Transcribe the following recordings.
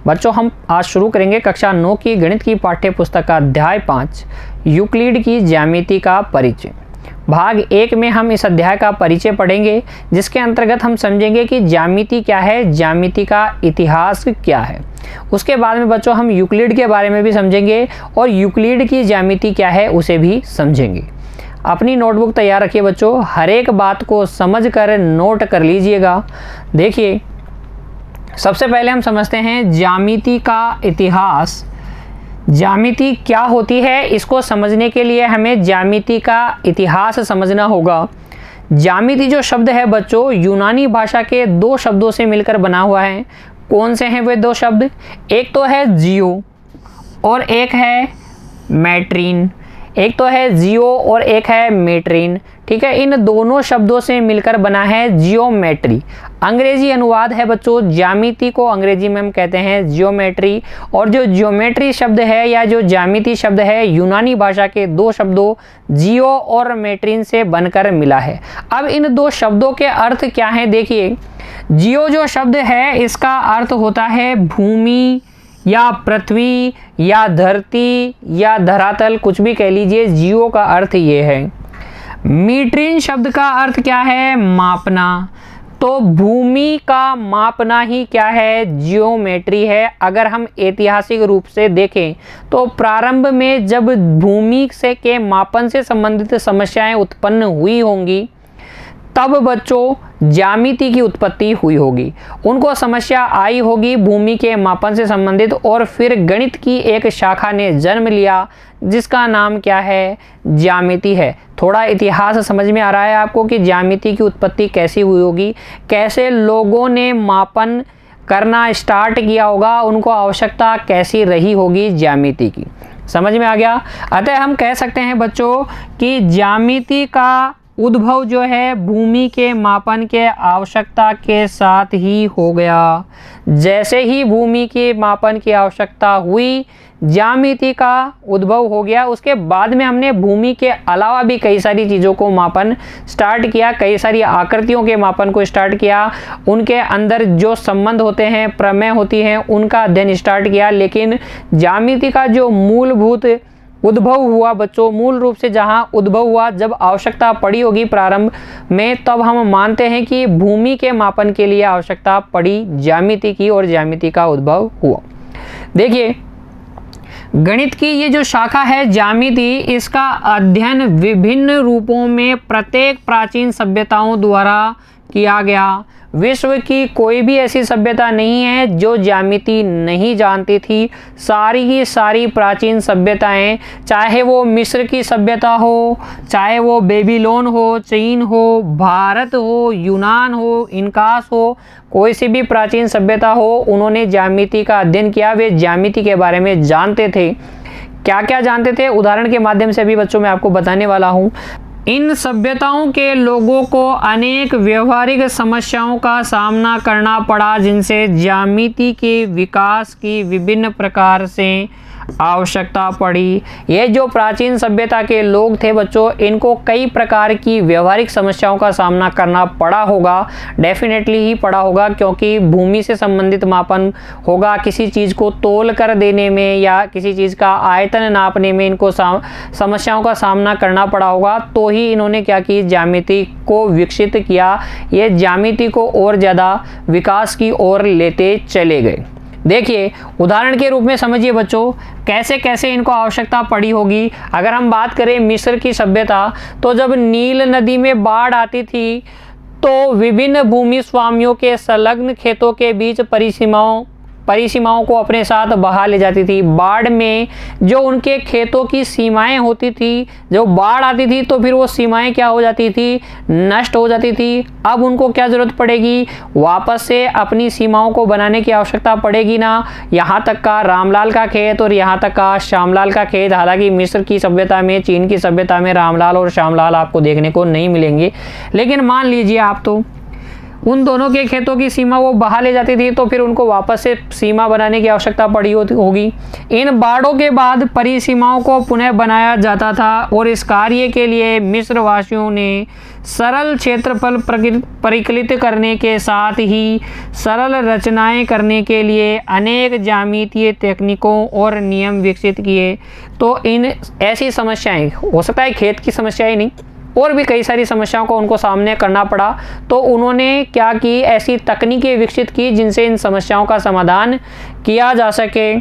बच्चों हम आज शुरू करेंगे कक्षा 9 की गणित की पाठ्य पुस्तक का अध्याय 5 यूक्लिड की ज्यामिति का परिचय। भाग 1 में हम इस अध्याय का परिचय पढ़ेंगे, जिसके अंतर्गत हम समझेंगे कि ज्यामिति क्या है, ज्यामिति का इतिहास क्या है। उसके बाद में बच्चों हम यूक्लिड के बारे में भी समझेंगे और यूक्लिड की ज्यामिति क्या है उसे भी समझेंगे। अपनी नोटबुक तैयार रखिए बच्चों, हर एक बात को समझ कर नोट कर लीजिएगा। देखिए, सबसे पहले हम समझते हैं ज्यामिति का इतिहास। ज्यामिति क्या होती है, इसको समझने के लिए हमें ज्यामिति का इतिहास समझना होगा। ज्यामिति जो शब्द है बच्चों, यूनानी भाषा के 2 शब्दों से मिलकर बना हुआ है। कौन से हैं वे 2 शब्द? एक तो है जियो और एक है मैट्रीन। एक तो है जियो और एक है मेट्रीन। ठीक है, इन दोनों शब्दों से मिलकर बना है जियोमेट्री। अंग्रेजी अनुवाद है बच्चों, ज्यामिति को अंग्रेजी में हम कहते हैं जियोमेट्री। और जो जियोमेट्री शब्द है या जो ज्यामिति शब्द है, यूनानी भाषा के 2 शब्दों जियो और मेट्रीन से बनकर मिला है। अब इन 2 शब्दों के अर्थ क्या हैं? देखिए, जियो जो शब्द है इसका अर्थ होता है भूमि या पृथ्वी या धरती या धरातल, कुछ भी कह लीजिए, जियो का अर्थ ये है। मीट्रीन शब्द का अर्थ क्या है? मापना। तो भूमि का मापना ही क्या है? जियोमेट्री है। अगर हम ऐतिहासिक रूप से देखें तो प्रारंभ में जब भूमि से के मापन से संबंधित समस्याएं उत्पन्न हुई होंगी, तब बच्चों ज्यामिति की उत्पत्ति हुई होगी। उनको समस्या आई होगी भूमि के मापन से संबंधित, और फिर गणित की एक शाखा ने जन्म लिया जिसका नाम क्या है? ज्यामिति है। थोड़ा इतिहास समझ में आ रहा है आपको कि ज्यामिति की उत्पत्ति कैसी हुई होगी, कैसे लोगों ने मापन करना स्टार्ट किया होगा, उनको आवश्यकता कैसी रही होगी ज्यामिति की। समझ में आ गया? अतः हम कह सकते हैं बच्चों कि ज्यामिति का उद्भव जो है भूमि के मापन के आवश्यकता के साथ ही हो गया। जैसे ही भूमि के मापन की आवश्यकता हुई, ज्यामिति का उद्भव हो गया। उसके बाद में हमने भूमि के अलावा भी कई सारी चीज़ों को मापन स्टार्ट किया, कई सारी आकृतियों के मापन को स्टार्ट किया, उनके अंदर जो संबंध होते हैं, प्रमेय होती हैं, उनका अध्ययन स्टार्ट किया। लेकिन ज्यामिति का जो मूलभूत उद्भव हुआ बच्चों, मूल रूप से जहाँ उद्भव हुआ, जब आवश्यकता पड़ी होगी प्रारंभ में, तब हम मानते हैं कि भूमि के मापन के लिए आवश्यकता पड़ी ज्यामिति की और ज्यामिति का उद्भव हुआ। देखिए, गणित की ये जो शाखा है ज्यामिति, इसका अध्ययन विभिन्न रूपों में प्रत्येक प्राचीन सभ्यताओं द्वारा किया गया। विश्व की कोई भी ऐसी सभ्यता नहीं है जो ज्यामिति नहीं जानती थी। सारी की सारी प्राचीन सभ्यताएं, चाहे वो मिस्र की सभ्यता हो, चाहे वो बेबीलोन हो, चीन हो, भारत हो, यूनान हो, इनकास हो, कोई सी भी प्राचीन सभ्यता हो, उन्होंने ज्यामिति का अध्ययन किया। वे ज्यामिति के बारे में जानते थे। क्या क्या जानते थे? उदाहरण के माध्यम से अभी बच्चों मैं आपको बताने वाला हूँ। इन सभ्यताओं के लोगों को अनेक व्यवहारिक समस्याओं का सामना करना पड़ा, जिनसे ज्यामिति के विकास की विभिन्न प्रकार से आवश्यकता पड़ी। ये जो प्राचीन सभ्यता के लोग थे बच्चों, इनको कई प्रकार की व्यवहारिक समस्याओं का सामना करना पड़ा होगा, डेफिनेटली ही पड़ा होगा, क्योंकि भूमि से संबंधित मापन होगा, किसी चीज़ को तोल कर देने में या किसी चीज़ का आयतन नापने में इनको समस्याओं का सामना करना पड़ा होगा। तो ही इन्होंने क्या की? ज्यामिति को विकसित किया। ये ज्यामिति को और ज़्यादा विकास की ओर लेते चले गए। देखिए, उदाहरण के रूप में समझिए बच्चों, कैसे कैसे इनको आवश्यकता पड़ी होगी। अगर हम बात करें मिस्र की सभ्यता, तो जब नील नदी में बाढ़ आती थी तो विभिन्न भूमि स्वामियों के संलग्न खेतों के बीच परिसीमाओं को अपने साथ बहा ले जाती थी। बाढ़ में जो उनके खेतों की सीमाएं होती थी, जो बाढ़ आती थी तो फिर वो सीमाएं क्या हो जाती थी? नष्ट हो जाती थी। अब उनको क्या ज़रूरत पड़ेगी? वापस से अपनी सीमाओं को बनाने की आवश्यकता पड़ेगी ना। यहाँ तक का रामलाल का खेत और यहाँ तक का श्यामलाल का खेत, हालांकि मिस्र की सभ्यता में, चीन की सभ्यता में रामलाल और श्यामलाल आपको देखने को नहीं मिलेंगे, लेकिन मान लीजिए आप तो उन दोनों के खेतों की सीमा वो बहा ले जाती थी, तो फिर उनको वापस से सीमा बनाने की आवश्यकता पड़ी होगी। इन बाढ़ों के बाद परिसीमाओं को पुनः बनाया जाता था और इस कार्य के लिए मिस्र वासियों ने सरल क्षेत्रफल परिकलित करने के साथ ही सरल रचनाएं करने के लिए अनेक ज्यामितीय तकनीकों और नियम विकसित किए। तो इन ऐसी समस्याएं, हो सकता है खेत की समस्या ही नहीं, और भी कई सारी समस्याओं को उनको सामने करना पड़ा, तो उन्होंने क्या की, ऐसी तकनीकें विकसित की जिनसे इन समस्याओं का समाधान किया जा सके।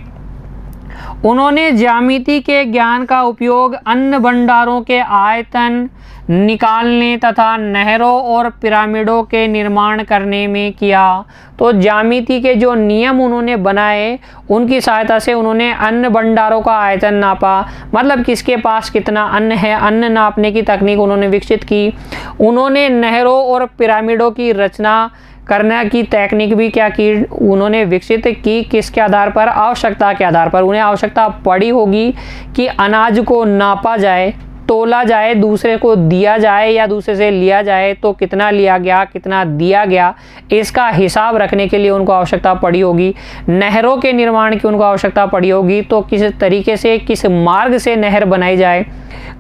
उन्होंने ज्यामिति के ज्ञान का उपयोग अन्न भंडारों के आयतन निकालने तथा नहरों और पिरामिडों के निर्माण करने में किया। तो ज्यामिति के जो नियम उन्होंने बनाए, उनकी सहायता से उन्होंने अन्न भंडारों का आयतन नापा, मतलब किसके पास कितना अन्न है, अन्न नापने की तकनीक उन्होंने विकसित की। उन्होंने नहरों और पिरामिडों की रचना करने की तकनीक भी क्या की, उन्होंने विकसित की। किसके आधार पर? आवश्यकता के आधार पर। उन्हें आवश्यकता पड़ी होगी कि अनाज को नापा जाए, तोला जाए, दूसरे को दिया जाए या दूसरे से लिया जाए, तो कितना लिया गया, कितना दिया गया, इसका हिसाब रखने के लिए उनको आवश्यकता पड़ी होगी। नहरों के निर्माण की उनको आवश्यकता पड़ी होगी, तो किस तरीके से, किस मार्ग से नहर बनाई जाए,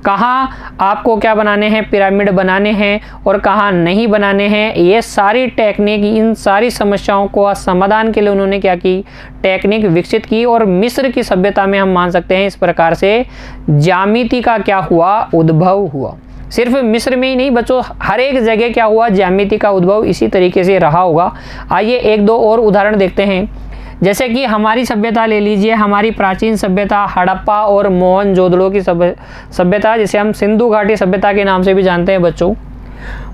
कहाँ आपको क्या बनाने हैं, पिरामिड बनाने हैं और कहाँ नहीं बनाने हैं, ये सारी टेक्निक, इन सारी समस्याओं को समाधान के लिए उन्होंने क्या की, टेक्निक विकसित की। और मिस्र की सभ्यता में हम मान सकते हैं इस प्रकार से ज्यामिति का क्या हुआ, उद्भव हुआ। सिर्फ मिस्र में ही नहीं बच्चों, हर एक जगह क्या हुआ, ज्यामिति का उद्भव इसी तरीके से रहा होगा। आइए एक दो और उदाहरण देखते हैं। जैसे कि हमारी सभ्यता ले लीजिए, हमारी प्राचीन सभ्यता हड़प्पा और मोहनजोदड़ो की सभ्यता, जिसे हम सिंधु घाटी सभ्यता के नाम से भी जानते हैं बच्चों।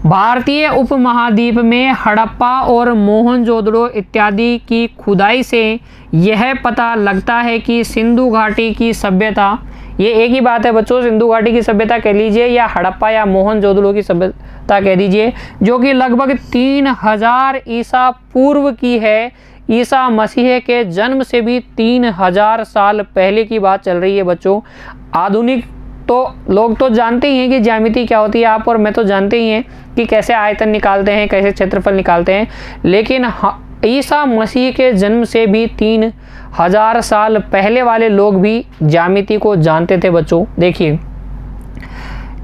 भारतीय उपमहाद्वीप में हड़प्पा और मोहनजोदड़ो इत्यादि की खुदाई से यह पता लगता है कि सिंधु घाटी की सभ्यता, ये एक ही बात है बच्चों, सिंधु घाटी की सभ्यता कह लीजिए या हड़प्पा या मोहनजोदड़ो की सभ्यता कह दीजिए, जो कि लगभग 3000 ईसा पूर्व की है। ईसा मसीह के जन्म से भी 3000 साल पहले की बात चल रही है बच्चों। आधुनिक तो लोग तो जानते ही हैं कि ज्यामिति क्या होती है, आप और मैं तो जानते ही हैं कि कैसे आयतन निकालते हैं, कैसे क्षेत्रफल निकालते हैं, लेकिन ईसा मसीह के जन्म से भी 3000 साल पहले वाले लोग भी ज्यामिति को जानते थे बच्चों। देखिए,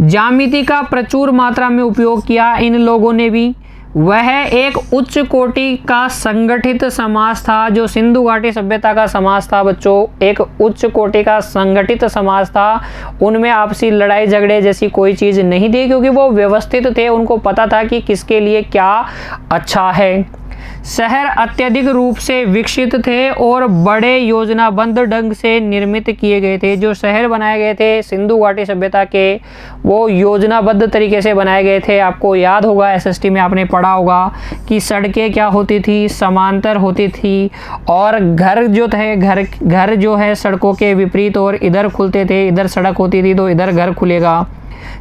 ज्यामिति का प्रचुर मात्रा में उपयोग किया इन लोगों ने भी। वह एक उच्च कोटि का संगठित समाज था, जो सिंधु घाटी सभ्यता का समाज था बच्चों, एक उच्च कोटि का संगठित समाज था। उनमें आपसी लड़ाई झगड़े जैसी कोई चीज़ नहीं थी, क्योंकि वो व्यवस्थित थे, उनको पता था कि किसके लिए क्या अच्छा है। शहर अत्यधिक रूप से विकसित थे और बड़े योजनाबद्ध ढंग से निर्मित किए गए थे। जो शहर बनाए गए थे सिंधु घाटी सभ्यता के, वो योजनाबद्ध तरीके से बनाए गए थे। आपको याद होगा, एसएसटी में आपने पढ़ा होगा कि सड़कें क्या होती थी, समांतर होती थी, और घर जो थे, घर जो है सड़कों के विपरीत और इधर खुलते थे। इधर सड़क होती थी तो इधर घर खुलेगा,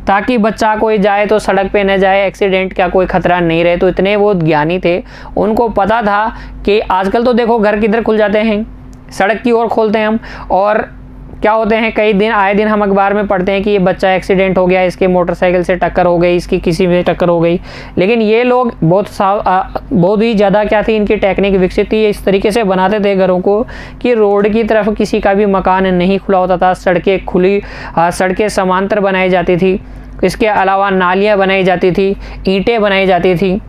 ताकि बच्चा कोई जाए तो सड़क पे न जाए, एक्सीडेंट का कोई खतरा नहीं रहे। तो इतने वो ज्ञानी थे, उनको पता था कि आजकल तो देखो घर किधर खुल जाते हैं, सड़क की ओर खोलते हैं हम, और क्या होते हैं, कई दिन आए दिन हम अखबार में पढ़ते हैं कि ये बच्चा एक्सीडेंट हो गया, इसके मोटरसाइकिल से टक्कर हो गई, इसकी किसी में टक्कर हो गई। लेकिन ये लोग बहुत ही ज़्यादा क्या थी, इनकी टेक्निक विकसित थी। इस तरीके से बनाते थे घरों को कि रोड की तरफ किसी का भी मकान नहीं खुला होता था, सड़कें खुली, सड़कें समांतर बनाई जाती थी। इसके अलावा नालियाँ बनाई जाती थी, ईंटें बनाई जाती थी।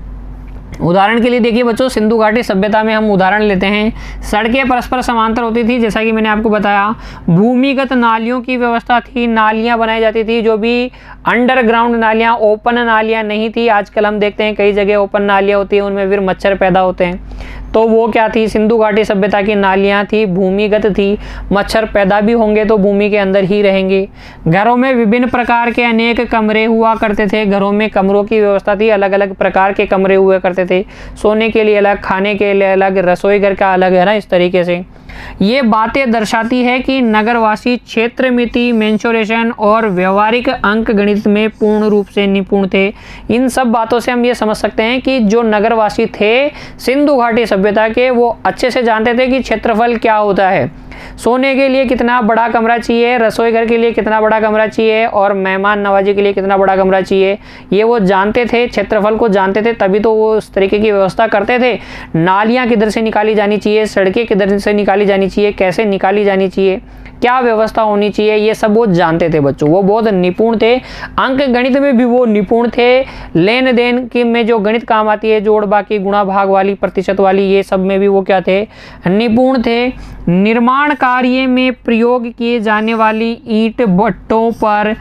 उदाहरण के लिए देखिए बच्चों, सिंधु घाटी सभ्यता में हम उदाहरण लेते हैं, सड़कें परस्पर समांतर होती थी, जैसा कि मैंने आपको बताया। भूमिगत नालियों की व्यवस्था थी, नालियां बनाई जाती थी, जो भी अंडरग्राउंड नालियां, ओपन नालियां नहीं थी। आजकल हम देखते हैं कई जगह ओपन नालियां होती हैं, उनमें फिर मच्छर पैदा होते हैं। तो वो क्या थी, सिंधु घाटी सभ्यता की नालियाँ थी, भूमिगत थी, मच्छर पैदा भी होंगे तो भूमि के अंदर ही रहेंगे। घरों में विभिन्न प्रकार के अनेक कमरे हुआ करते थे, घरों में कमरों की व्यवस्था थी, अलग अलग प्रकार के कमरे हुआ करते थे, सोने के लिए अलग, खाने के लिए अलग, रसोई घर का अलग, है ना। इस तरीके से ये बातें दर्शाती है कि नगरवासी क्षेत्र मिति, मेंसुरेशन और व्यवहारिक अंक गणित में पूर्ण रूप से निपुण थे। इन सब बातों से हम ये समझ सकते हैं कि जो नगरवासी थे सिंधु घाटी सभ्यता के, वो अच्छे से जानते थे कि क्षेत्रफल क्या होता है, सोने के लिए कितना बड़ा कमरा चाहिए, रसोई घर के लिए कितना बड़ा कमरा चाहिए और मेहमान नवाजी के लिए कितना बड़ा कमरा चाहिए, ये वो जानते थे, क्षेत्रफल को जानते थे, तभी तो वो उस तरीके की व्यवस्था करते थे। नालियाँ किधर से निकाली जानी चाहिए, सड़कें किधर से निकाली जानी चाहिए, कैसे निकाली जानी चाहिए, क्या व्यवस्था होनी चाहिए, ये सब वो जानते थे बच्चों। वो बहुत निपुण थे, अंक गणित में भी वो निपुण थे, लेन देन की में जो गणित काम आती है, जोड़ बाकी गुणा भाग वाली प्रतिशत वाली, ये सब में भी वो क्या थे, निपुण थे। निर्माण कार्य में प्रयोग किए जाने वाली ईंट भट्टों पर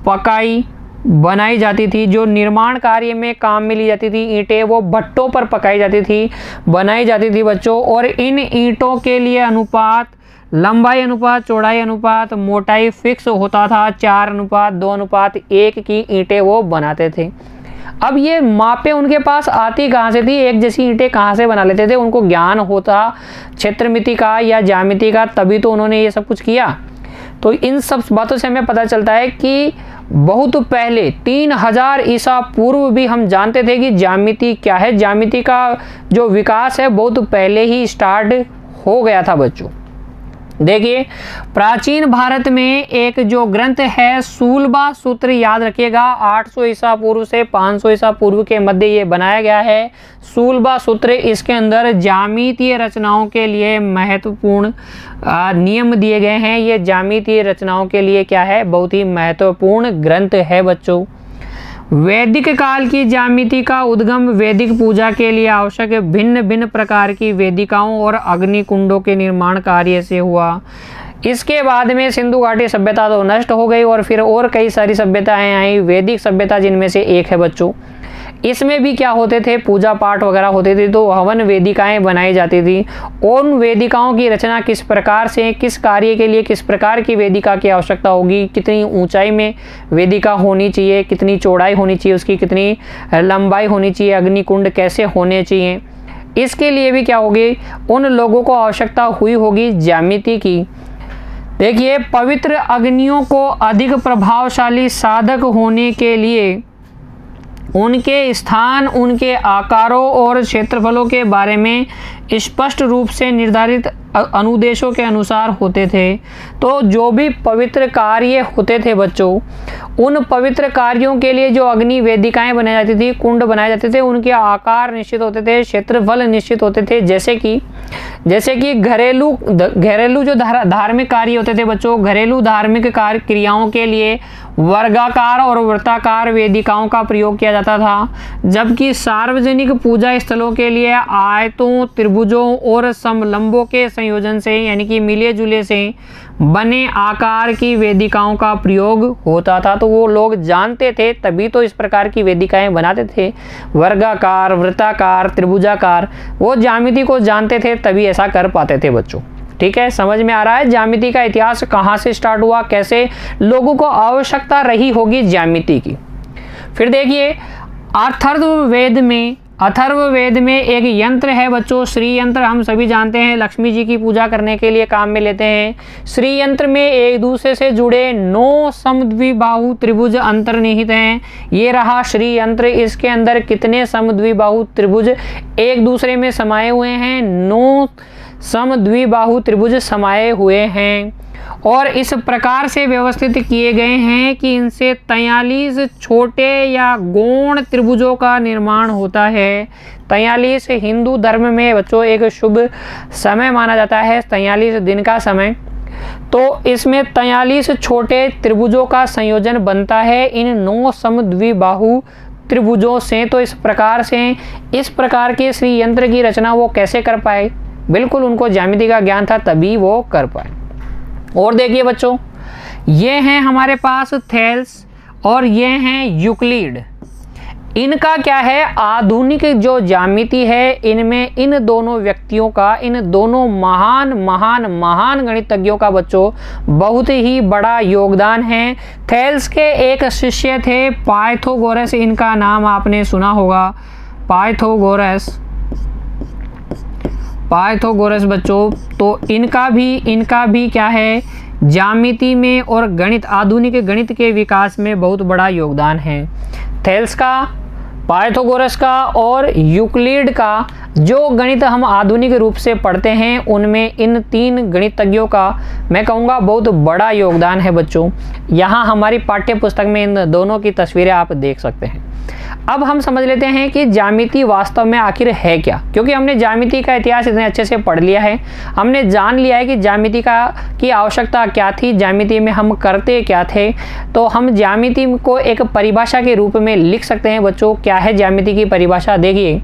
पकाई बनाई जाती थी। जो निर्माण कार्य में काम में ली जाती थी ईंटें, वो भट्टों पर पकाई जाती थी, बनाई जाती थी बच्चों। और इन ईंटों के लिए अनुपात, लंबाई अनुपात, चौड़ाई अनुपात, मोटाई फिक्स होता था। 4:2:1 की ईंटें वो बनाते थे। अब ये मापें उनके पास आती कहाँ से थी, एक जैसी ईंटें कहाँ से बना लेते थे, उनको ज्ञान होता क्षेत्रमिति का या ज्यामिति का, तभी तो उन्होंने ये सब कुछ किया। तो इन सब बातों से हमें पता चलता है कि बहुत पहले 3000 ईसा पूर्व भी हम जानते थे कि ज्यामिति क्या है। ज्यामिति का जो विकास है बहुत पहले ही स्टार्ट हो गया था बच्चों। देखिए, प्राचीन भारत में एक जो ग्रंथ है शूलबा सूत्र, याद रखिएगा 800 ईसा पूर्व से 500 ईसा पूर्व के मध्य ये बनाया गया है शूलबा सूत्र। इसके अंदर ज्यामितीय रचनाओं के लिए महत्वपूर्ण नियम दिए गए हैं। ये ज्यामितीय रचनाओं के लिए क्या है, बहुत ही महत्वपूर्ण ग्रंथ है बच्चों। वैदिक काल की ज्यामिति का उद्गम वैदिक पूजा के लिए आवश्यक भिन्न भिन्न प्रकार की वेदिकाओं और अग्निकुंडों के निर्माण कार्य से हुआ। इसके बाद में सिंधु घाटी सभ्यता तो नष्ट हो गई और फिर और कई सारी सभ्यताएं आई, वैदिक सभ्यता जिनमें से एक है बच्चों। इसमें भी क्या होते थे, पूजा पाठ वगैरह होते थे, तो हवन वेदिकाएं बनाई जाती थी। उन वेदिकाओं की रचना किस प्रकार से, किस कार्य के लिए किस प्रकार की वेदिका की आवश्यकता होगी, कितनी ऊंचाई में वेदिका होनी चाहिए, कितनी चौड़ाई होनी चाहिए, उसकी कितनी लंबाई होनी चाहिए, अग्निकुंड कैसे होने चाहिए, इसके लिए भी क्या होगी, उन लोगों को आवश्यकता हुई होगी ज्यामिति की। देखिए, पवित्र अग्नियों को अधिक प्रभावशाली साधक होने के लिए उनके स्थान, उनके आकारों और क्षेत्रफलों के बारे में स्पष्ट रूप से निर्धारित अनुदेशों के अनुसार होते थे। तो जो भी पवित्र कार्य होते थे बच्चों, उन पवित्र कार्यों के लिए जो अग्नि वेदिकाएं बनाई जाती थी, कुंड बनाए जाते थे, उनके आकार निश्चित होते थे, क्षेत्रफल निश्चित होते थे। जैसे कि घरेलू जो धार्मिक कार्य होते थे बच्चों, घरेलू धार्मिक कार्य क्रियाओं के लिए वर्गाकार और वृत्ताकार वेदिकाओं का प्रयोग किया जाता था, जबकि सार्वजनिक पूजा स्थलों के लिए आयतों, त्रिभुजों और समलंबों के संयोजन से, यानी कि मिले जुले से बने आकार की वेदिकाओं का प्रयोग होता था। तो वो लोग जानते थे, तभी तो इस प्रकार की वेदिकाएं बनाते थे, वर्गाकार, वृत्ताकार, त्रिभुजाकार। वो ज्यामिति को जानते थे, तभी ऐसा कर पाते थे बच्चों। ठीक है, समझ में आ रहा है ज्यामिति का इतिहास कहाँ से स्टार्ट हुआ, कैसे लोगों को आवश्यकता रही होगी ज्यामिति की। फिर देखिए, अथर्ववेद में एक यंत्र है बच्चों, श्री यंत्र। हम सभी जानते हैं लक्ष्मी जी की पूजा करने के लिए काम में लेते हैं। श्री यंत्र में एक दूसरे से जुड़े 9 समद्विबाहु त्रिभुज अंतर्निहित हैं। ये रहा श्री यंत्र। इसके अंदर कितने समद्विबाहु त्रिभुज एक दूसरे में समाये हुए हैं? 9 समद्विबाहु त्रिभुज समाये हुए हैं और इस प्रकार से व्यवस्थित किए गए हैं कि इनसे 43 छोटे या गौण त्रिभुजों का निर्माण होता है। 43 हिंदू धर्म में बच्चों एक शुभ समय माना जाता है, 43 दिन का समय। तो इसमें 43 छोटे त्रिभुजों का संयोजन बनता है इन 9 समद्विबाहु त्रिभुजों से। तो इस प्रकार के श्री यंत्र की रचना वो कैसे कर पाए? बिल्कुल उनको ज्यामिति का ज्ञान था, तभी वो कर पाए। और देखिए बच्चों, ये हैं हमारे पास थेल्स और ये हैं यूक्लिड। इनका क्या है, आधुनिक जो ज्यामिति है इनमें इन दोनों व्यक्तियों का, इन दोनों महान गणितज्ञों का बच्चों बहुत ही बड़ा योगदान है। थेल्स के एक शिष्य थे पाइथागोरस, इनका नाम आपने सुना होगा, पाइथागोरस बच्चों। तो इनका भी क्या है, ज्यामिति में और गणित, आधुनिक गणित के विकास में बहुत बड़ा योगदान है थेल्स का। पाइथागोरस का और यूक्लिड का जो गणित हम आधुनिक रूप से पढ़ते हैं उनमें इन 3 गणितज्ञों का मैं कहूँगा बहुत बड़ा योगदान है बच्चों। यहाँ हमारी पाठ्य पुस्तक में इन दोनों की तस्वीरें आप देख सकते हैं। अब हम समझ लेते हैं कि ज्यामिति वास्तव में आखिर है क्या, क्योंकि हमने ज्यामिति का इतिहास इतने अच्छे से पढ़ लिया है, हमने जान लिया है कि ज्यामिति की आवश्यकता क्या थी, ज्यामिति में हम करते क्या थे। तो हम ज्यामिति को एक परिभाषा के रूप में लिख सकते हैं बच्चों। क्या है ज्यामिति की परिभाषा? देखिए,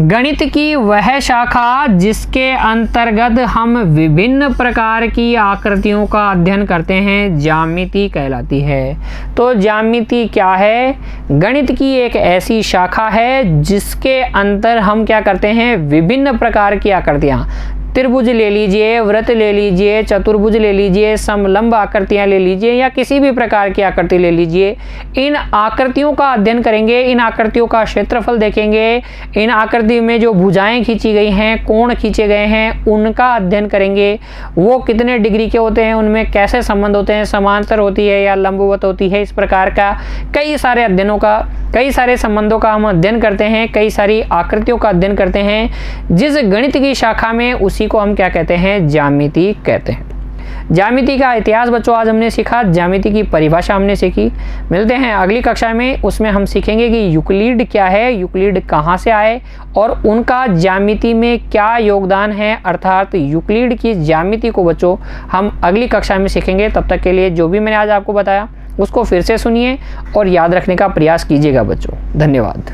गणित की वह शाखा जिसके अंतर्गत हम विभिन्न प्रकार की आकृतियों का अध्ययन करते हैं ज्यामिति कहलाती है। तो ज्यामिति क्या है? गणित की एक ऐसी शाखा है जिसके अंतर हम क्या करते हैं, विभिन्न प्रकार की आकृतियाँ, त्रिभुज ले लीजिए, वृत्त ले लीजिए, चतुर्भुज ले लीजिए, समलंब आकृतियां ले लीजिए या किसी भी प्रकार की आकृति ले लीजिए, इन आकृतियों का अध्ययन करेंगे, इन आकृतियों का क्षेत्रफल देखेंगे, इन आकृति में जो भुजाएं खींची गई हैं, कोण खींचे गए हैं, उनका अध्ययन करेंगे। वो कितने डिग्री के होते हैं, उनमें कैसे संबंध होते हैं, समांतर होती है या लंबवत होती है, इस प्रकार का कई सारे अध्ययनों का, कई सारे संबंधों का हम अध्ययन करते हैं, कई सारी आकृतियों का अध्ययन करते हैं। जिस गणित की शाखा में उसी को हम क्या कहते हैं, ज्यामिति कहते हैं। ज्यामिति का इतिहास बच्चों आज हमने सीखा, ज्यामिति की परिभाषा हमने सीखी। मिलते हैं अगली कक्षा में, उसमें हम सीखेंगे कि यूक्लिड क्या है, यूक्लिड कहाँ से आए और उनका ज्यामिति में क्या योगदान है, अर्थात यूक्लिड की ज्यामिति को बच्चों हम अगली कक्षा में सीखेंगे। तब तक के लिए जो भी मैंने आज आपको बताया उसको फिर से सुनिए और याद रखने का प्रयास कीजिएगा बच्चों। धन्यवाद।